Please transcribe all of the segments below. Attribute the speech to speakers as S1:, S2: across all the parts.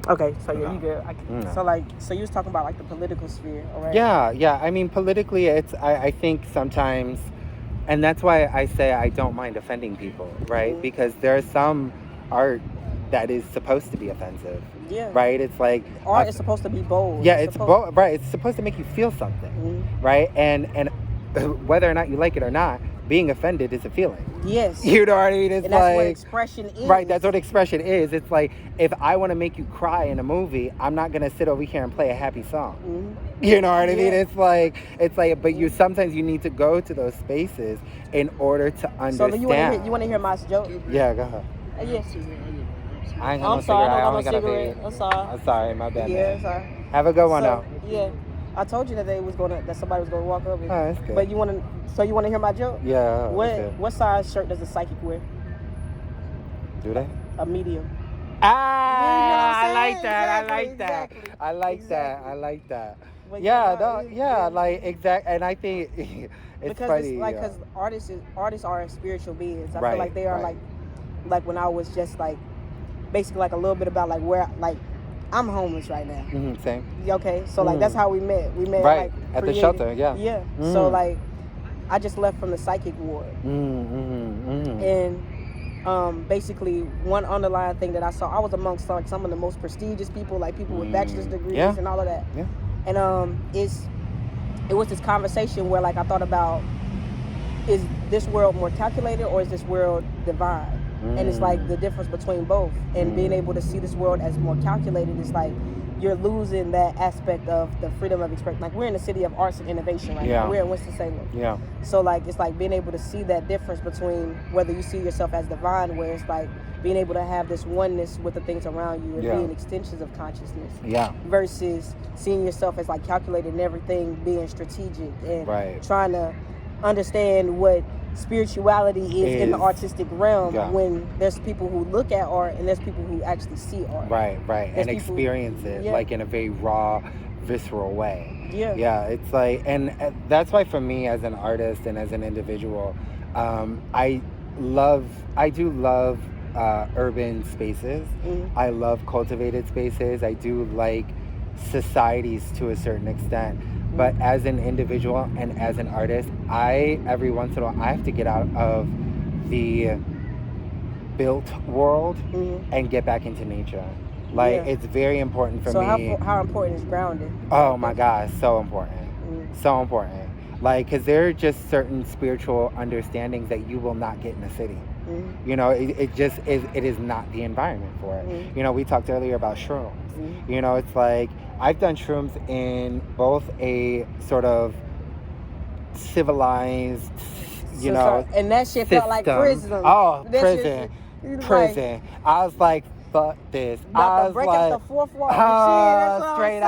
S1: Okay, so yeah,
S2: No.
S1: you good.
S2: No.
S1: So you was talking about like the political sphere, all right?
S2: Yeah. I mean, politically, I think sometimes, and that's why I say I don't mind offending people, right?
S1: Mm-hmm.
S2: Because there's some art that is supposed to be offensive,
S1: Yeah.
S2: right? It's like,
S1: Art is supposed to be bold.
S2: yeah,
S1: It's
S2: it's
S1: supposed.
S2: right. It's supposed to make you feel something,
S1: Mm-hmm.
S2: right? And whether or not you like it or not, being offended is a feeling.
S1: Yes.
S2: You know what I mean? It's
S1: And that's what
S2: like,
S1: expression is.
S2: right, that's what expression is. It's like, if I want to make you cry in a movie, I'm not gonna sit over here and play a happy song.
S1: Mm-hmm.
S2: You know what I mean?
S1: Yeah.
S2: It's like, but you sometimes you need to go to those spaces in order to
S1: So
S2: understand.
S1: you want to hear my joke?
S2: Yeah, go ahead.
S1: Yes.
S2: I ain't got
S1: I'm
S2: no
S1: sorry,
S2: cigarette.
S1: I
S2: I
S1: don't
S2: only
S1: got
S2: got
S1: no
S2: a
S1: cigarette.
S2: vape.
S1: I'm sorry.
S2: I'm sorry, my bad,
S1: Yeah,
S2: man.
S1: sorry.
S2: Have a good one now.
S1: Yeah, I told you that that somebody was gonna walk up.
S2: Oh, that's good.
S1: But you want to hear my joke?
S2: Yeah.
S1: What size shirt does a psychic wear?
S2: Do they?
S1: A medium.
S2: I like that.
S1: Exactly.
S2: I like that.
S1: But
S2: Yeah,
S1: yeah, yeah.
S2: like exact. And I think it's
S1: Because
S2: funny.
S1: it's like because artists are spiritual beings. I
S2: Right,
S1: feel like they are
S2: right.
S1: like when I was just like basically like a little bit about like where like I'm homeless right now.
S2: Same.
S1: Okay, so like that's how we met. We met
S2: Right,
S1: like
S2: at the
S1: created-
S2: shelter, yeah.
S1: Yeah. So like I just left from the psychic ward. And basically one underlying thing that I saw, I was amongst like some of the most prestigious people, like people with bachelor's degrees and all of that.
S2: Yeah.
S1: And it was this conversation where like I thought about, is this world more calculated or is this world divine? And it's like the difference between both. And being able to see this world as more calculated is like you're losing that aspect of the freedom of expression. Like we're in the city of arts and innovation right now. We're in Winston-Salem.
S2: Yeah.
S1: So like it's like being able to see that difference between whether you see yourself as divine, where it's like being able to have this oneness with the things around you and being extensions of consciousness.
S2: Yeah.
S1: Versus seeing yourself as like calculated in everything, being strategic and trying to understand what spirituality is in the artistic realm when there's people who look at art and there's people who actually see art.
S2: Right.
S1: There's
S2: And experience it like in a very raw, visceral way. Yeah, it's like, and that's why for me as an artist and as an individual, I do love urban spaces. I love cultivated spaces. I do like societies to a certain extent. But as an individual and as an artist, every once in a while, I have to get out of the built world and get back into nature. Like, it's very important for me.
S1: So how important is grounding?
S2: Oh my God, so important. So important. Like, because there are just certain spiritual understandings that you will not get in the city. You know, it just is, it is not the environment for it. You know, we talked earlier about shrooms. You know, it's like, I've done shrooms in both a sort of civilized,
S1: and that shit felt like prison.
S2: Oh,
S1: that
S2: prison. I was like, fuck this. I was
S1: break
S2: like,
S1: up the fourth wall. That's
S2: straight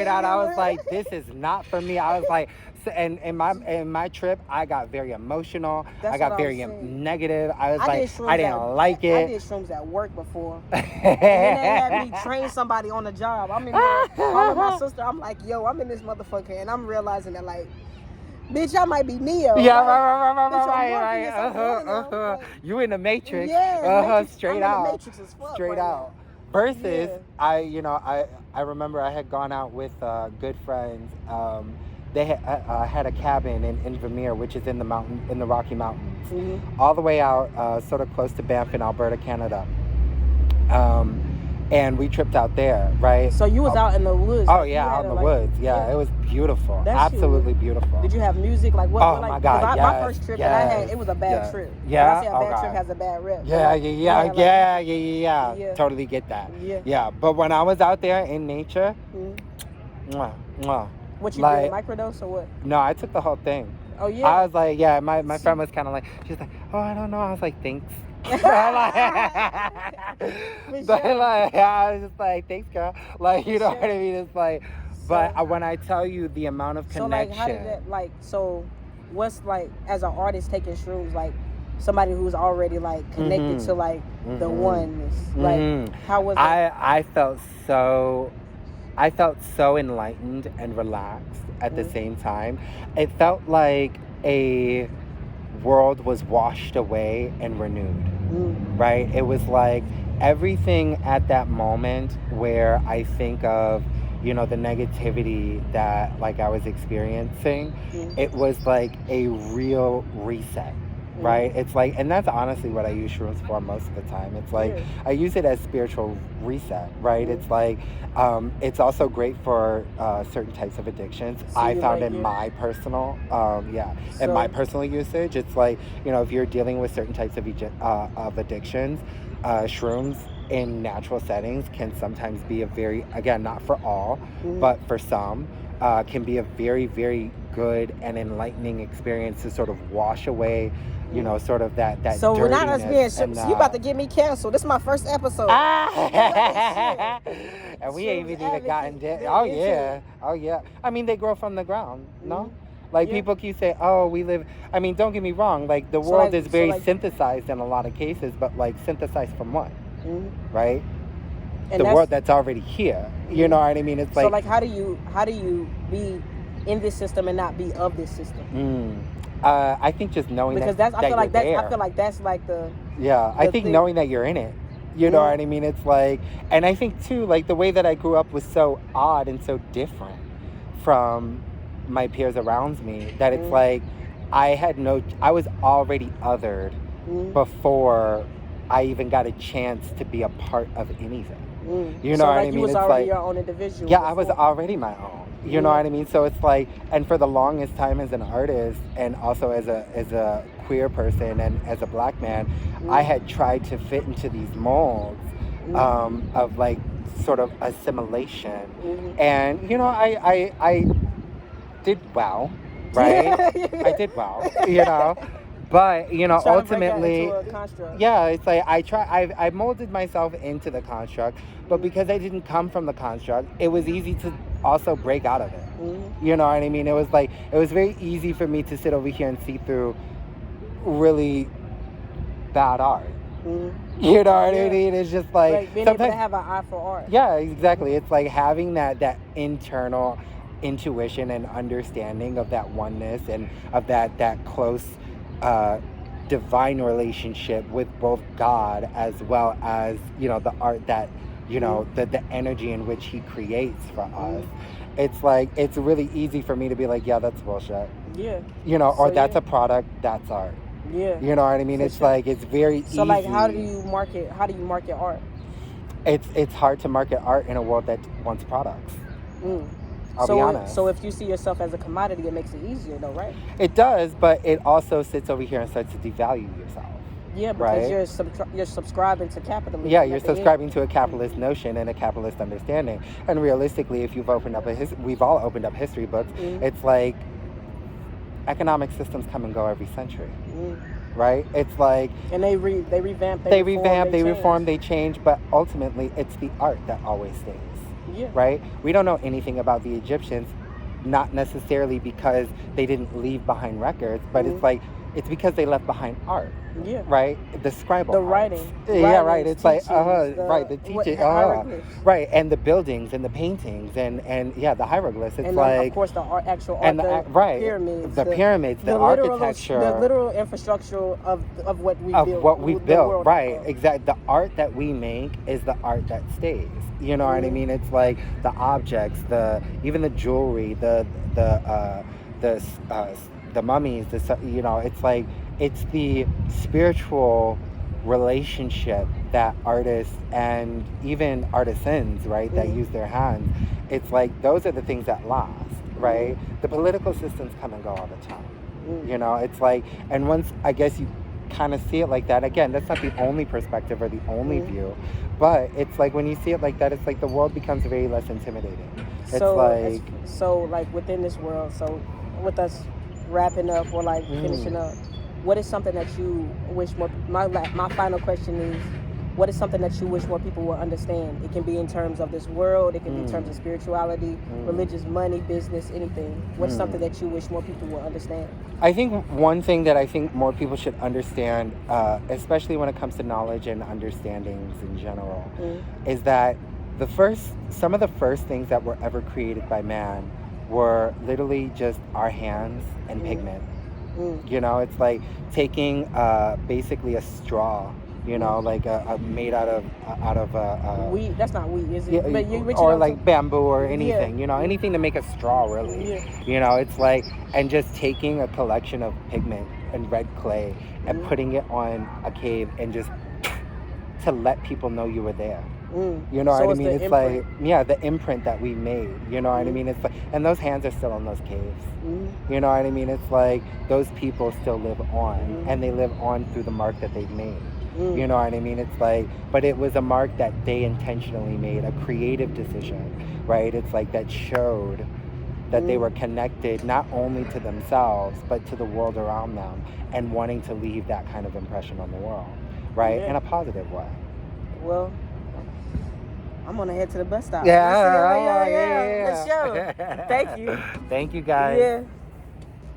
S2: out. I was like, this is not for me. I was like, and in my trip, I got very emotional. I got very negative. I was like, I didn't like it.
S1: I did shrooms at work before. And then they had me train somebody on the job. I'm in there calling my sister. I'm like, yo, I'm in this motherfucker. And I'm realizing that, like, bitch, I might be Neo.
S2: Yeah,
S1: right.
S2: Right. You in the Matrix.
S1: Yeah,
S2: straight
S1: I'm
S2: out.
S1: in the Matrix as fuck
S2: straight
S1: right
S2: out.
S1: now.
S2: Versus, I remember I had gone out with good friends. They had a cabin in Vermeer, which is in the Rocky Mountains, all the way out, sort of close to Banff in Alberta, Canada. And we tripped out there, right?
S1: So you was out in the woods.
S2: Oh yeah, out in the woods. Yeah, it was beautiful. Absolutely beautiful.
S1: Did you have music? Like what?
S2: Oh my God!
S1: My first trip that I had, it was a bad trip.
S2: Yeah.
S1: When I say a bad trip has a bad rep.
S2: Yeah. Totally get that. Yeah. But when I was out there in nature, mwah.
S1: What you did? Microdose or what?
S2: No, I took the whole thing.
S1: Oh yeah.
S2: I was like, my friend was kind of like, she's like, oh, I don't know. I was like, thanks. But like, I was just like, thanks, girl. Like, you know what I mean? It's like, but when I tell you the amount of connection.
S1: So like, how did that what's like as an artist taking shrooms, like somebody who's already like connected to like the oneness, like how was it?
S2: I felt so enlightened and relaxed at the same time. It felt like a world was washed away and renewed, right? It was like everything at that moment where I think of, the negativity that like I was experiencing, it was like a real reset. Right? It's like, and that's honestly what I use shrooms for most of the time. It's like, I use it as spiritual reset, right? It's like, it's also great for certain types of addictions. So I found in my personal, in my personal usage, it's like, if you're dealing with certain types of addictions, shrooms in natural settings can sometimes be a very, again, not for all, but for some, can be a very, very good and enlightening experience to sort of wash away, sort of that
S1: so we're not us being
S2: and,
S1: so you about to get me canceled. This is my first episode.
S2: And we ain't even gotten oh yeah. I mean, they grow from the ground, no? Like people keep saying, oh, we live, I mean, don't get me wrong, like the world is very synthesized in a lot of cases, but like synthesized from what? Right? And the world that's already here. You know what I mean? It's like,
S1: so like how do you be in this system and not be of this system?
S2: I think just knowing
S1: because
S2: I feel like
S1: that's like the
S2: I think thing. Knowing that you're in it, you know what I mean? It's like, and I think too, like the way that I grew up was so odd and so different from my peers around me that it's like I was already othered before I even got a chance to be a part of anything. You know what I mean?
S1: You was
S2: it's
S1: already
S2: like,
S1: your own individual.
S2: Yeah, before. I was already my own. You know what I mean? So it's like, and for the longest time as an artist and also as a queer person and as a black man, I had tried to fit into these molds of like sort of assimilation. And, I did well, right? I did well, But, ultimately, it's like I molded myself into the construct, but because I didn't come from the construct, it was easy to also break out of it. You know what I mean? It was like, it was very easy for me to sit over here and see through really bad art. You know what I mean? It's just like
S1: being able to have an eye for art.
S2: Yeah, exactly. It's like having that internal intuition and understanding of that oneness and of that close divine relationship with both God as well as the art that the energy in which he creates for us. It's like it's really easy for me to be like, yeah, that's bullshit. Or that's a product, that's art. You know what I mean? It's like it's very easy.
S1: So like how do you market art?
S2: It's hard to market art in a world that wants products. I'll be honest.
S1: So if you see yourself as a commodity, it makes it easier though, right?
S2: It does, but it also sits over here and starts to devalue yourself.
S1: Yeah, because you're subscribing to capitalism.
S2: Yeah, you're subscribing to a capitalist notion and a capitalist understanding. And realistically, if you've opened up we've all opened up history books, it's like economic systems come and go every century. Right? It's like... And
S1: they revamp,
S2: they reform, they change, but ultimately it's the art that always stays.
S1: Yeah.
S2: Right? We don't know anything about the Egyptians, not necessarily because they didn't leave behind records, but it's like, it's because they left behind art.
S1: Yeah.
S2: Right? The scribal
S1: The
S2: arts.
S1: writing.
S2: Yeah, right. It's
S1: teachings,
S2: like, right, the teaching. Right, and the buildings and the paintings and the hieroglyphs. It's
S1: and
S2: like...
S1: of course, the actual art,
S2: and
S1: the
S2: pyramids. The pyramids, the architecture.
S1: The literal infrastructure of what we built.
S2: Of what we built, right. Exactly. The art that we make is the art that stays. You know what I mean? It's like the objects, even the jewelry, the mummies, it's like, it's the spiritual relationship that artists and even artisans, right, that use their hands, it's like those are the things that last, right? The political systems come and go all the time. It's like, and once I guess you kind of see it like that, again, that's not the only perspective or the only view, but it's like when you see it like that, it's like the world becomes very less intimidating.
S1: So like within this world, so with us wrapping up or like finishing up, what is something that you wish more... My final question is, what is something that you wish more people will understand? It can be in terms of this world, it can be in terms of spirituality, religious, money, business, anything. What's something that you wish more people will understand?
S2: I think one thing that I think more people should understand, especially when it comes to knowledge and understandings in general, is that some of the first things that were ever created by man were literally just our hands and pigment. It's like taking basically a straw you know, like made out of
S1: weed. That's not weed, is it?
S2: Yeah,
S1: but you
S2: or like bamboo or anything,
S1: yeah.
S2: you know, anything to make a straw, really.
S1: Yeah.
S2: You know, it's like, and just taking a collection of pigment and red clay and putting it on a cave and just to let people know you were there. You know what I mean? It's like, yeah, the imprint that we made. You know what I mean? It's like, and those hands are still on those caves. You know what I mean? It's like those people still live on, and they live on through the mark that they've made. You know what I mean? It's like, but it was a mark that they intentionally made, a creative decision, right? It's like that showed that they were connected not only to themselves, but to the world around them, and wanting to leave that kind of impression on the world, right? In a positive way.
S1: Well, I'm gonna head to the bus stop.
S2: Yeah.
S1: Let's show. Thank you.
S2: Thank you, guys.
S1: Yeah.